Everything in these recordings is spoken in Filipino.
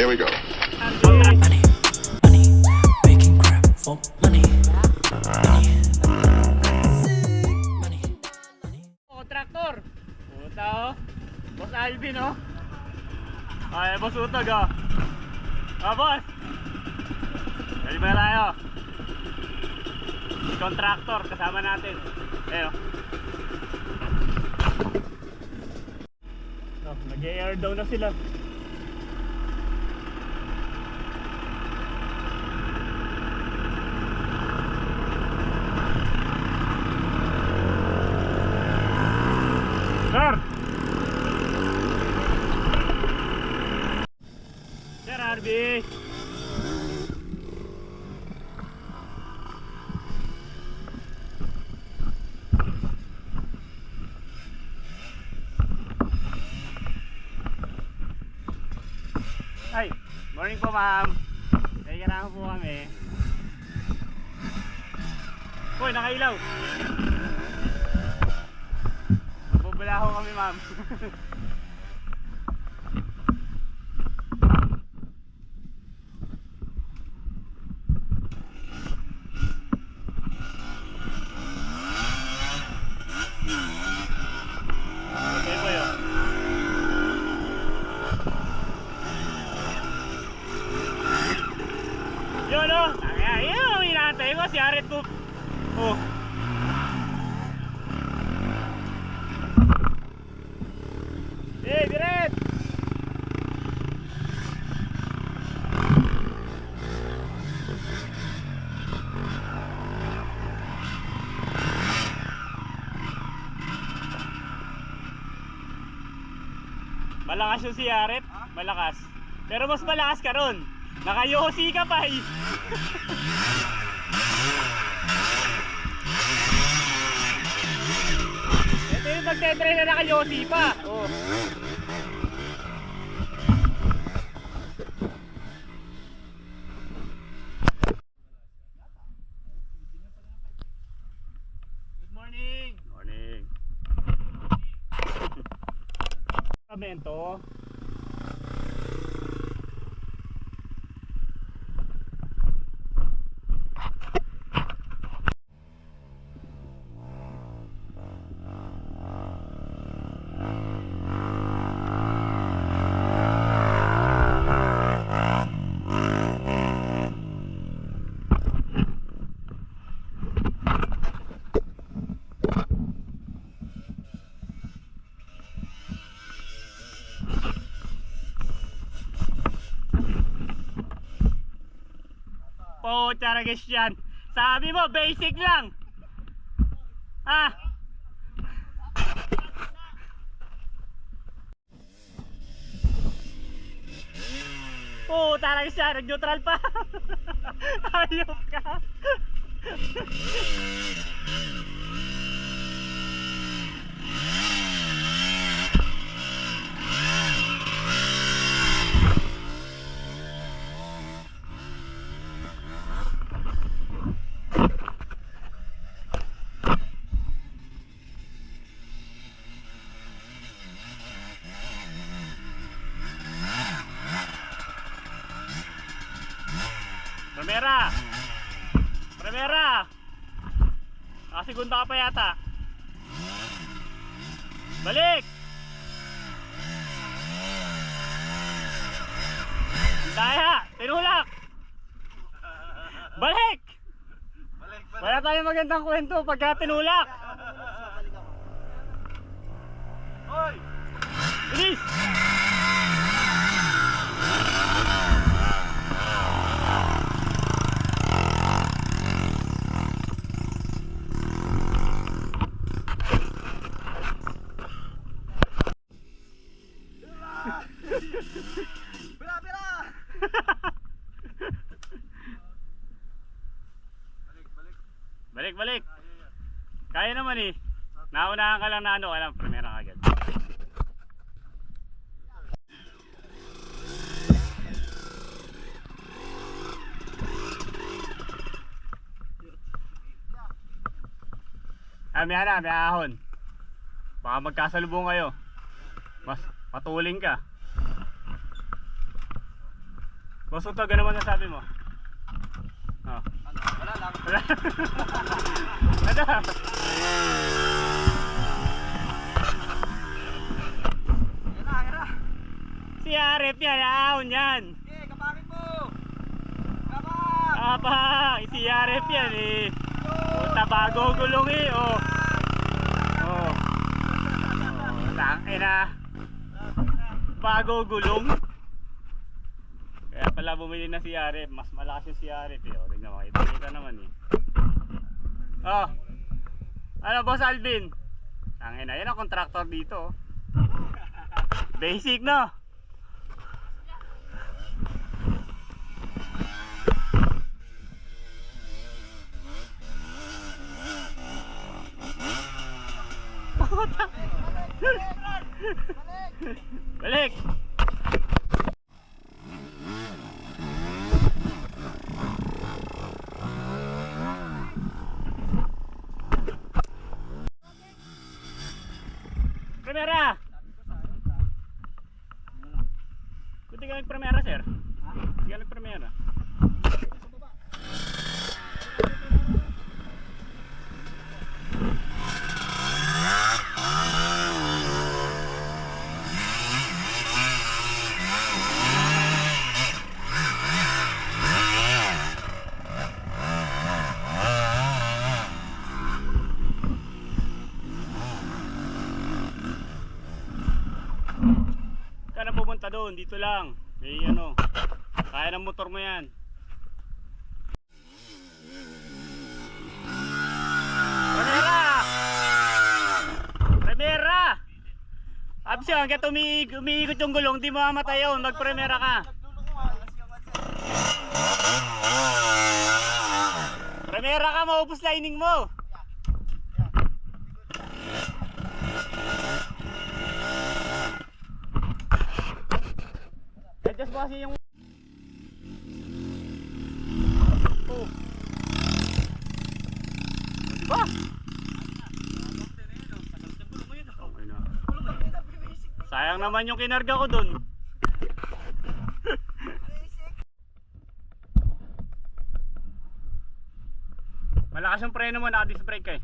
Here we go. Money, money, making crap for money. Money, money, money. Contractor. Puta oh. Boss Alvin oh. Ay, boss Utog oh. Boss. Ready ba na tayo? Contractor kasama natin. Ayo. Oh, nag-air down na sila. Sir! Sir Harvey! Ay, morning po ma'am. Kailangan po kami. Hoy, nakailaw. Magbubula ho kami ma'am. Okay po yun. Yun o. Ayun ang inaantay ko. Si Aret po. Oh. Hey, Biret! Malakas yung si Aret. Malakas. Pero mas malakas ka ron. Nakayosi ka pa eh. Ito yung magte-train na nakayosi pa. Oh. Good morning. Morning. Kamento. Charagis yan. Sabi mo, basic lang. Ah. Oh, taragis yan. Nag-neutral pa. Ayok ka. Primera! Primera! Nakasegunda ka pa yata. Balik! Daya! Tinulak! Balik! Wala tayong magandang kwento pagka tinulak. Hoy! Bilis! Bila, bila. Balik, balik. Kaya naman eh. Naunahan ka lang na ano, alam, primera ka agad. May ahon. Baka magkasalubong kayo. Mas patuling ka. Boss Utog, ano man nasabi mo? Oh. Wala lang. Wala. Ano? Yan na. Si Arep yan, ahon yan. Okay, kapangin mo. Kapang. Apa, si Arep yan eh. Puta, bago gulong eh, oh. Oh. Oh, tangin na. Bago gulong. Kaya pala bumili na si Arep, mas malakas yung si Arep eh. O, tignan mo, kita naman eh. Oh. Ano, Boss Alvin? Tangin na, yan ang contractor dito. Oh. Basic no? Balik! Primera! Kunti ka nag-primera, sir? Kunti ka nag-primera. Ka na pupunta doon, dito lang. May ano, kaya ng motor mo yan. Primera! Primera! Abs yun, hanggang umiikot yung gulong, di mo mamatay yun, mag-primera ka. Primera ka, maubos lining mo. Adjust mo kasi yung... Oh. Diba? Okay na. Sayang naman yung kinarga ko dun. Malakas yung preno mo, naka-disc brake eh.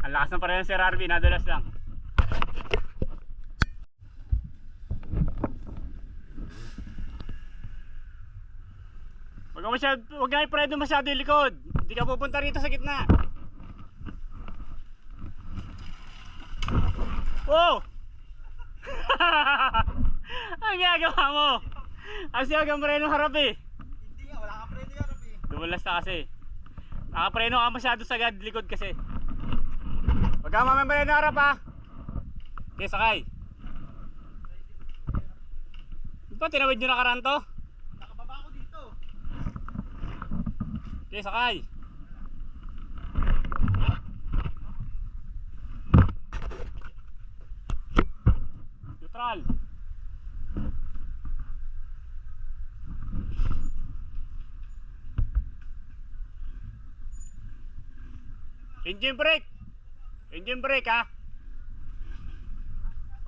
Ang lakas ng preno si Rarby, nadulas lang. Huwag nga i-preno masyado yung likod. Hindi ka pupunta rito sa gitna. Oh! Ang ginagawa mo? Ang siyagang preno harap eh. Hindi nga, wala kang preno yan, Rafi. Dumulas na kasi. Nakapreno ka masyado sagad likod kasi. Huwag ka mamampreno harap ha. Okay, sakay. Di ba tinawid nyo nakaraan to? Nakababa ako dito. Okay, sakay. Neutral. Engine brake. Engine brake ha.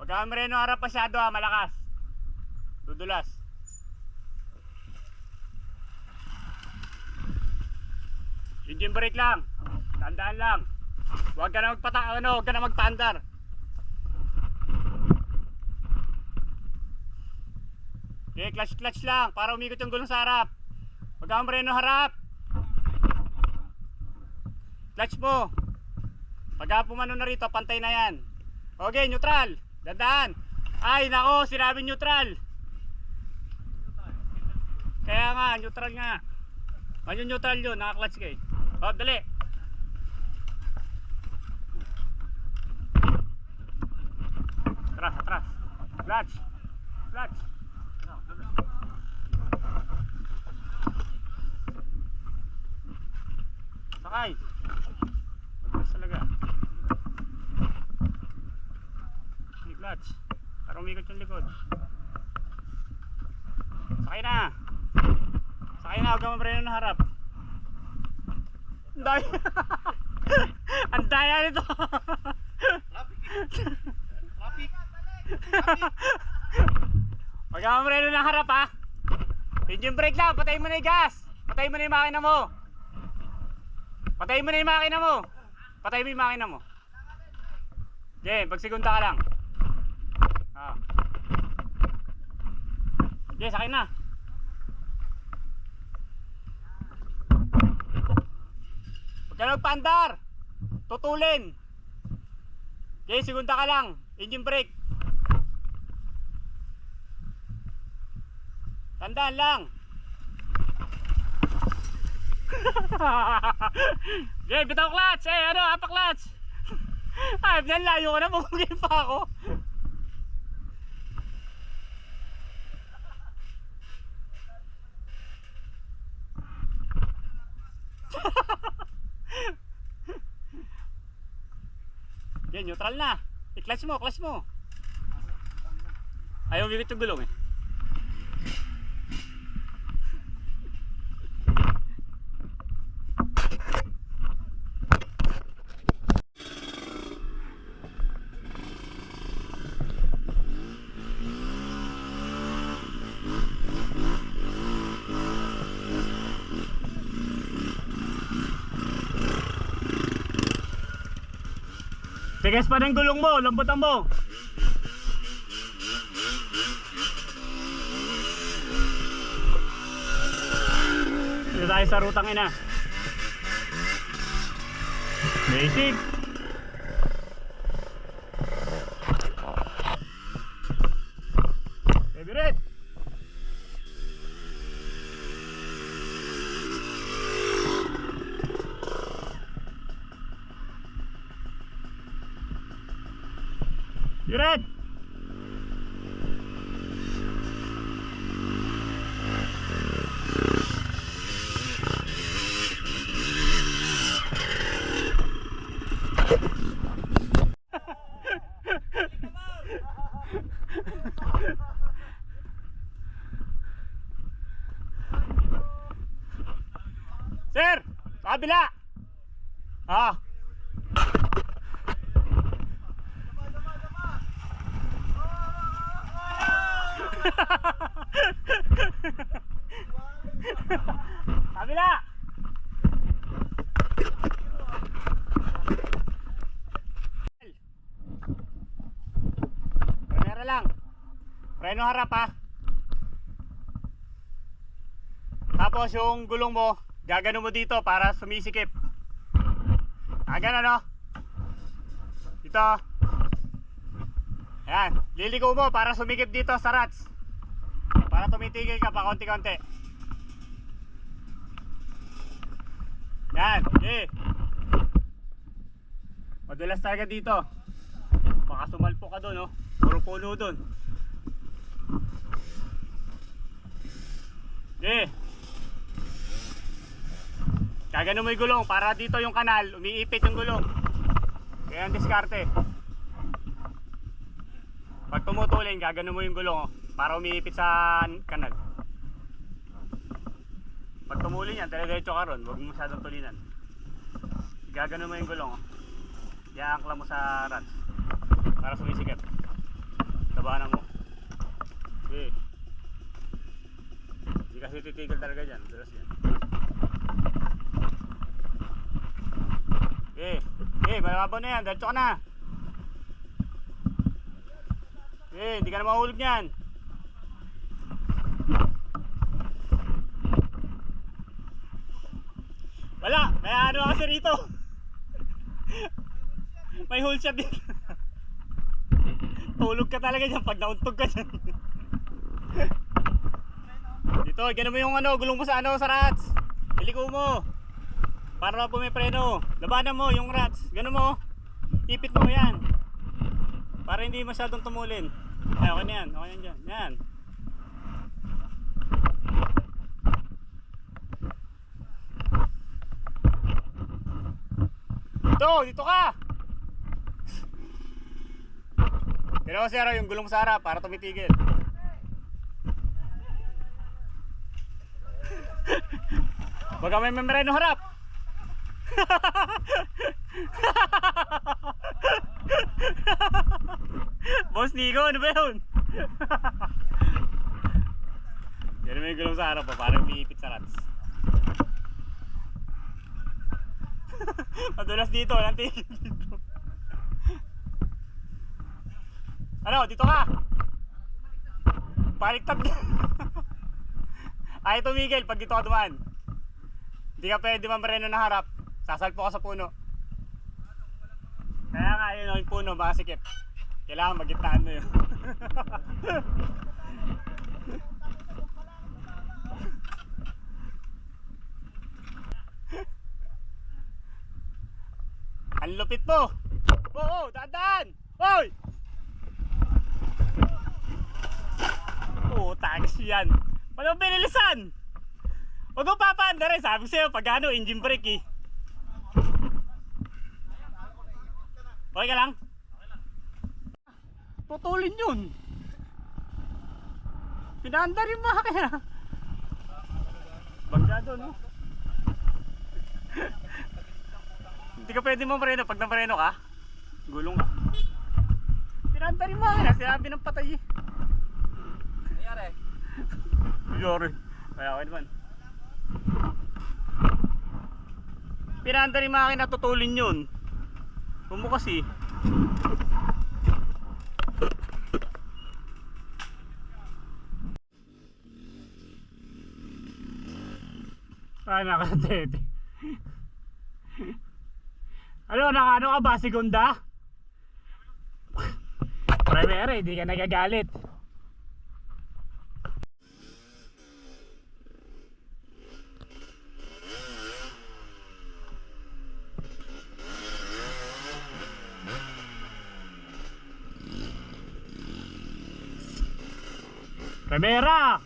Huwag ka mareno harap masyado ha, malakas. Dudulas. Engine brake lang. Tandaan lang. Huwag ka na huwag ka na magpaandar. Okay, clutch lang para umikot yung gulong sa harap. Huwag ka mareno harap. Clutch mo. Pagka pumano na rito, pantay na yan. Okay, neutral. Dadaan. Ay, nako, sinabi neutral. Kaya nga, neutral nga. Ano neutral yun? Naka-clutch ka eh. O, dali. Atras. Clutch. Sakay. Atras talaga. Clutch para umikot yung likod. Sakay na, huwag ka mapreno na harap. Ang daya nito. Huwag ka mamreno ng harap ha. Engine brake lang, patayin mo na yung gas. Patayin mo na yung makina mo. Patayin mo na yung makina mo. Patayin mo yung makina mo. Okay, pag segunda ka lang. Ah. Okay, sakay na. Huwag ka magpaandar. Tutulin. Okay, segunda ka lang. Engine brake. Tandaan lang. Okay, bitaw clutch. Apa clutch. Ay, layo ko na. Pumugay pa ako. Okay, neutral na. I-clutch mo, clutch mo. Ayaw bigit yung gulong eh. Tigas pa ng gulong mo, lambutan mo. Dito tayo sa rutang ina. Basic. Favorite. Diret! Sir! Sa kabila! Ah! Kabila! Primera lang. Preno harap ha. Tapos yung gulong mo, gagano mo dito para sumisikip. Ganun no? Dito. Ayan, liliko mo para sumikip dito sa rats. Para tumitigil ka pa konti-konti. Yan, okay. Madulas talaga dito. Baka sumalpo ka doon, no? Puro puno doon. Okay. Gagano mo yung gulong para dito yung kanal, umiipit yung gulong. Kaya ang diskarte. Pag tumutulin, gagano mo yung gulong para umiipit sa kanal. Pag tumulin yan, dire-diretso ka ron, huwag mo masyadong tulinan. Gagano mo yung gulong, iaangkla mo sa rats para sumisikip. Tabanan mo. Okay. Hindi kasi titigil talaga dyan, dulas yan. Okay, malabaw na yan, diretso ka na. Okay, hindi ka na mahulog niyan. Wala, kaya ano kasi rito. May hole shot dito. Tulog ka talaga dyan pag nauntog ka dyan. Dito, gano'n mo yung ano, gulong mo sa ano, sa rats. Iliko mo. Para po may preno. Labanan mo yung rats. Gano'n mo. Ipit mo yan. Para hindi masyadong tumulin. Ay, okay na yan. Okay na dyan. Yan. Dito ka. Pero sir, yung gulong sa harap para tumitigil. Baga may membreno harap. Boss Nico, ano ba yun? Yan may gulong sa harap pa, parang umiipit sa rats. Madulas dito, walang tigil dito. Ano, dito ka! Baliktad ka! Ay, tumigil pag dito ka dumaan. Hindi ka pwede mamareno na harap. Sasalpo ka sa puno. Kaya nga yun, yung puno, masikip. Kailangan magitnaan mo yun. Ang lupit mo! Oo, daan! Hoy! Oo, tags yan. Walang pinilisan! Huwag mo papaanda rin. Sabi ko sa'yo, pag ano, engine brake eh. Okay ka lang? Tutulin yun. Pinaanda rin mga kaya. Bagda doon, no? Hindi ka pwede mamareno. Pag namareno ka, gulong ka. Pinaanda rin mga kaya. Sinabi ng patay eh. Nangyari? Yori. Kaya okay naman. Pinaanda rin mga kaya natutulin yun. Huwag mo kasi. Ay, nakatete. Ano, nakano ka ba? Segunda? Primera, hindi ka nagagalit. Primera!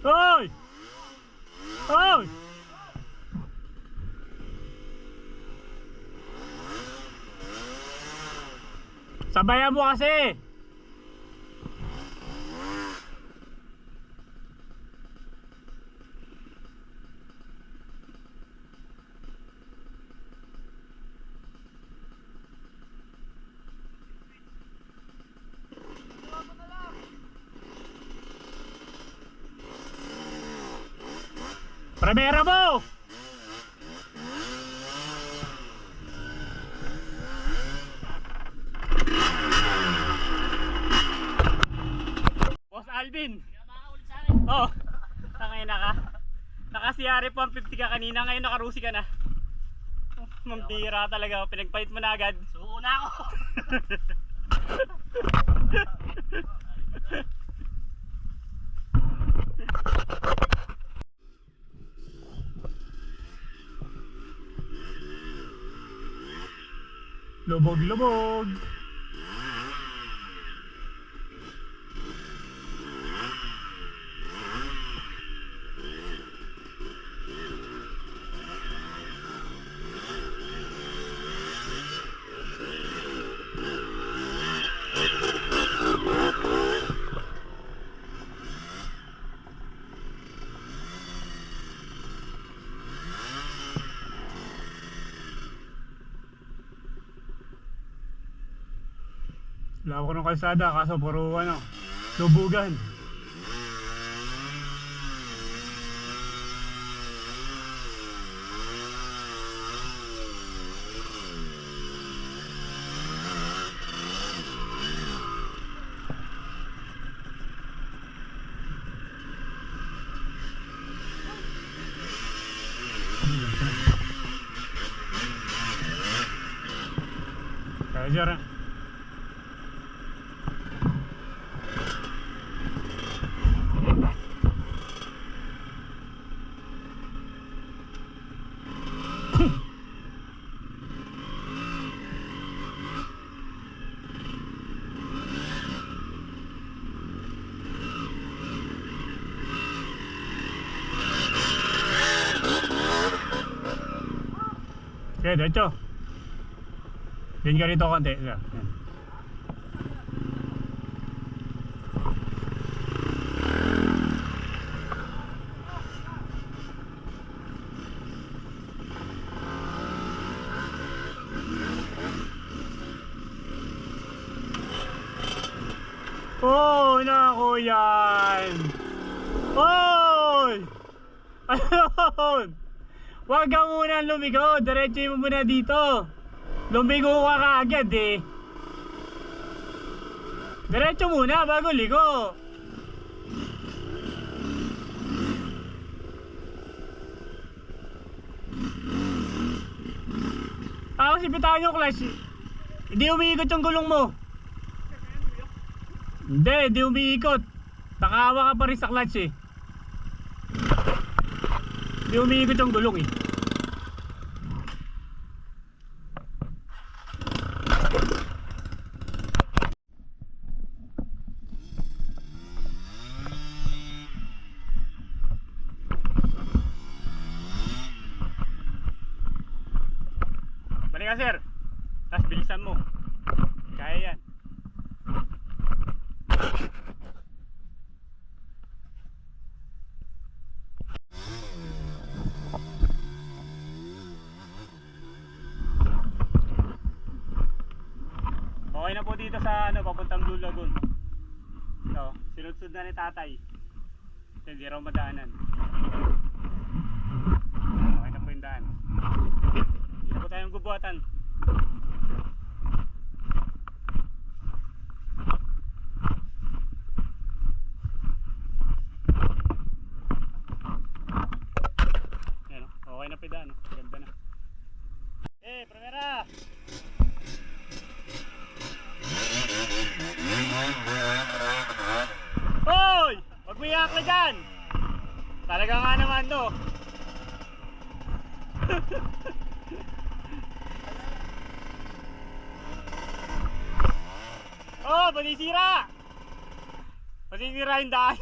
Hoy! Hoy! Sabayan mo kasi! Primera mo! Boss Alvin! Oh, tangay na ka. Naka-CRF 150 ka kanina, ngayon naka-Rusi ka na. Oh, mambira talaga, pinagpalit mo na agad. Suuna ako! Lubog-lubog. Lawak ko ng kalsada, kaso puro ano, lubugan. Kaya dyan. Okay, diretso. Din ka rito konti. Yan. Oh, nako yan. Oy! Ayun! Huwag ka muna lumigo, diretso mo muna dito. Lumigo ka kaagad eh. Diretso muna bago ligo. Tapos ipitawan yung clutch. Hindi umiikot yung gulong mo. Hindi umiikot. Nakahawa ka pa rin sa clutch eh. Hindi umiikot yung gulong eh. Balik ka sir. Tapos bilisan mo. Kaya yan. Okay na po dito sa papuntang Blue Lagoon. So, sinunod na ni tatay. Hindi raw madaanan. Okay na po yung daan. Hindi na po tayong gubuhatan. Ayan, okay na po yung daan. Ganda na. Primera! Hoy! Huwag mo iyak na dyan! Talaga nga naman to. Oh, panisira! Panisira yung daan.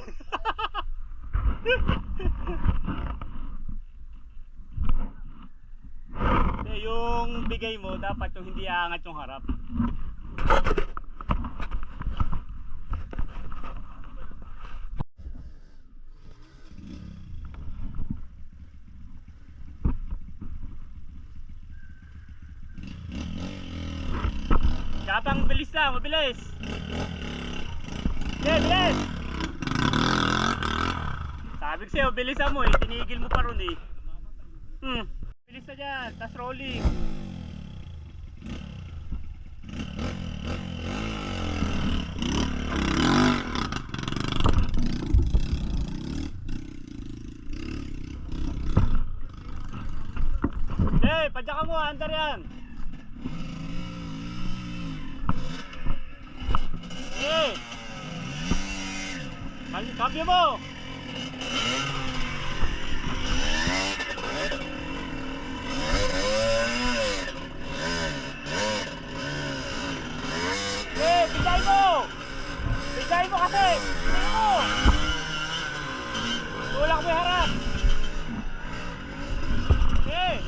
Yung bigay mo, dapat yung hindi aangat yung harap. Kapang bilis lang, mabilis. Okay, bilis. Sabi ko sa'yo, bilisan mo eh. Tinigil mo pa ron eh. Bilis na dyan, tas rolling. Okay, padya ka mo, andar yan. Eh! Cambio mo! Eh! Bigay mo! Bigay mo kasi! Bigay mo! Tulak mo yung harap! Eh!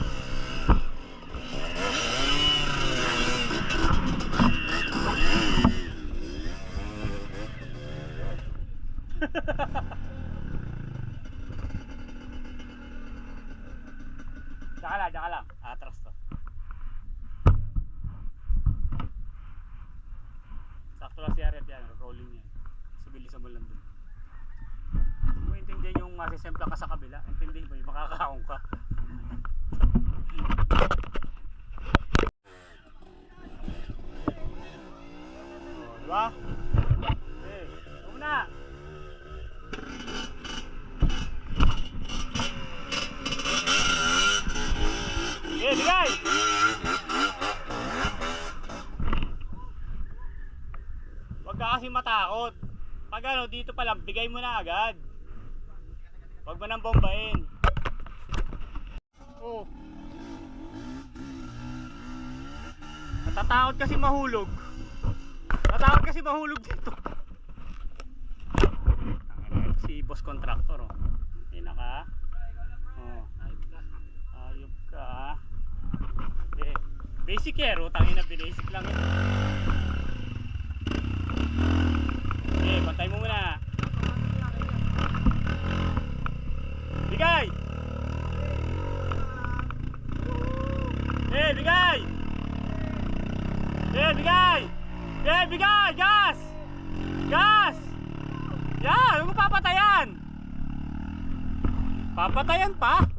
Tsaka lang, atras to. Sakto lang si Arep yan, rolling yan. Subilisan mo lang dun. Hindi mo intindihan yung masisempla ka sa kabila, intindihin mo yung makakaong ka. Oh, diba? Okay, una! Okay, bigay! Huwag ka kasi matakot. Pag ano, dito pa lang, bigay mo na agad. Huwag mo nang bombahin. Oh. Natatakot kasi mahulog. Natatakot kasi mahulog dito. Si boss contractor, oh. Pinaka. Oh. Ayop ka. Basic hero, tangin na basic lang yun. Okay, pantay mo muna. Bigay! Bigay! Bigay! Bigay! Gas! Gas! Yan! Huwag mo papatayan! Papatayan pa?